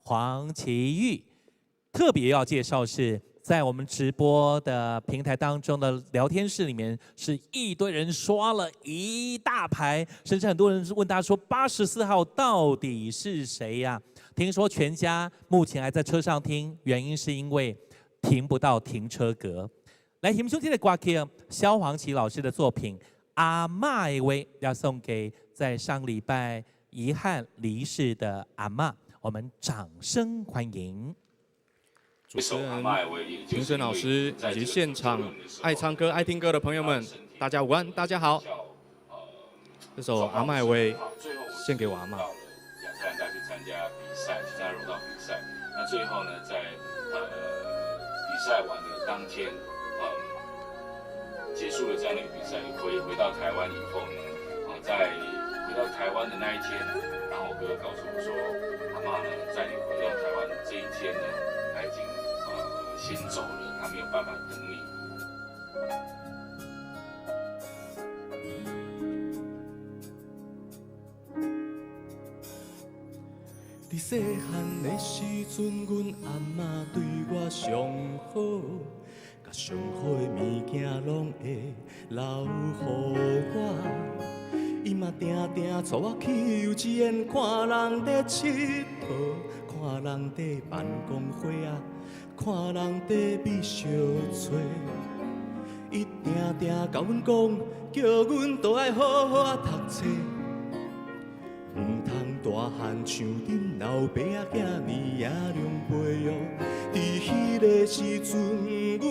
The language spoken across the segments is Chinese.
黄奇玉。特别要介绍是在我们直播的平台当中的聊天室里面，是一堆人刷了一大排，甚至很多人问他说84号到底是谁呀？听说全家目前还在车上听，原因是因为停不到停车格。来，我们兄弟的歌曲，萧煌奇老师的作品《阿嬷的话》要送给在上礼拜遗憾离世的阿嬷，我们掌声欢迎。主持人评审老师以及现场爱唱歌、爱听歌的朋友们，大家午安，大家好。这首《阿嬷的话》献给我阿嬷。亚特兰大去参加比赛，去参加柔道比赛。那最后呢，在比赛完的当天，结束了这样的一个比赛，回到台湾以后呢，在回到台湾的那一天，然后我哥告诉我说，阿嬷呢，在你回到台湾的这一天呢，她已经先走了，她没有办法等你。伫细汉的时阵，阮阿嬷对我上好，甲上好的物件拢会留予我。伊嘛定定带我去幼稚园，看人在佚佗，看人在办公会啊，看人在美小撮。伊定定甲阮讲，叫阮都爱好好啊读册。唔通大汉像恁老爸仔囝尔也两辈哦。伫迄个时阵，阮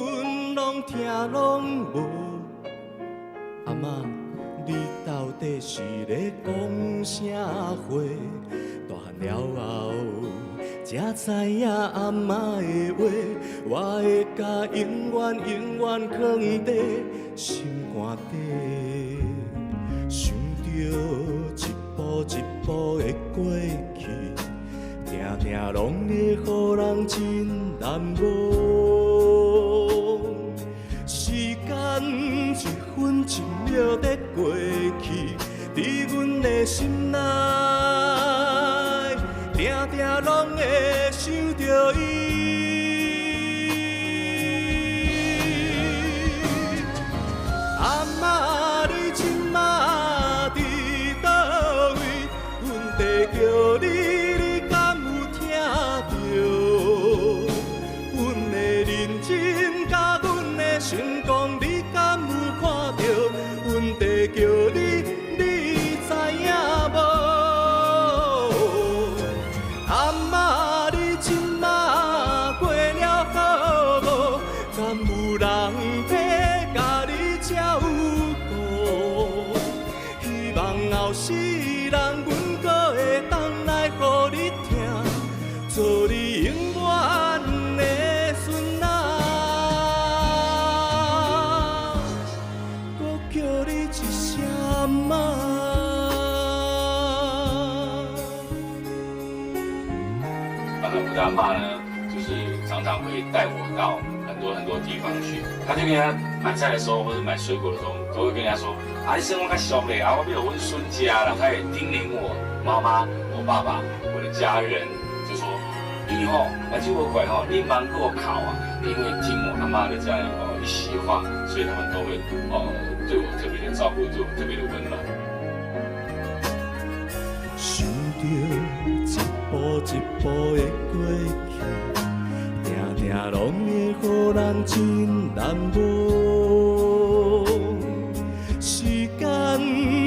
拢听拢无。阿嬷，你到底是咧讲啥话？大汉了后，才知影阿嬷的话，我会甲永远永远藏伫心肝底，想着一步的过去，定定拢会予人真难忘。时间一分一秒在过去，伫阮的心内，定定拢会想着伊。阿嬷，你今仔伫倒位？阮在叫你，你敢有听着？阮的认真甲阮的成功，你敢有看着？阮在叫你，你知影无？阿嬷，你今仔过了好无？敢有人要甲你照顾？希望后世人阮。会当来，予你听，做你永远的孙仔，搁叫你一声妈。我的阿嬷呢，就是常常会带我到很多地方去。她就跟他买菜的时候，或者买水果的时候，都会跟人家说：“啊，你生我较俗嘞，啊，我要阮孙家啦。”她也叮咛我妈妈、我爸爸、我的家人，就说：“你吼，那就我乖吼，你忙过考啊。”因为听我阿嬷的这样一席话，所以他们都会对我特别的照顾，对我特别的温暖。想着一步一步的过去，定定拢会予人真难忘。时间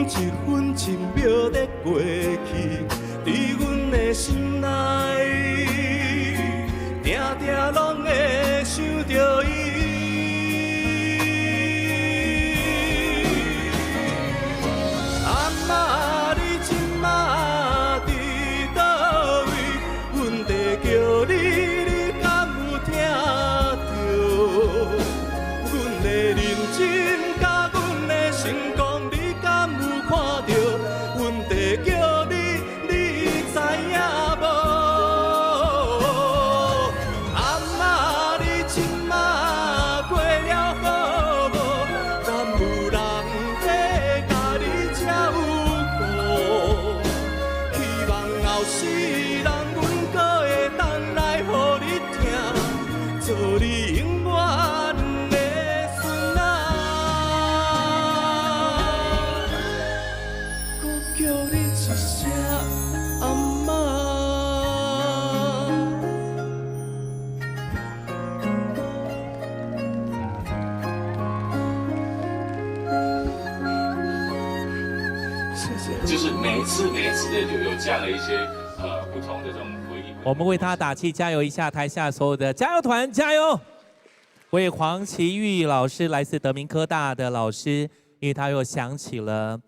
一分一秒在过去，伫阮的心内，定定拢会想着伊。阿嬷，你今仔伫倒位？阮在叫你，你敢有听着？阮的认真甲阮的成功，你敢有看着？阮在叫你，你知影无？阿嬷，你今仔叫你一声阿嬷。就是每一次的就有这样的一些不同的这种回忆。我们为他打气，加油一下！台下所有的加油团，加油！为黄奇玉老师，来自德明科大的老师，因为他又想起了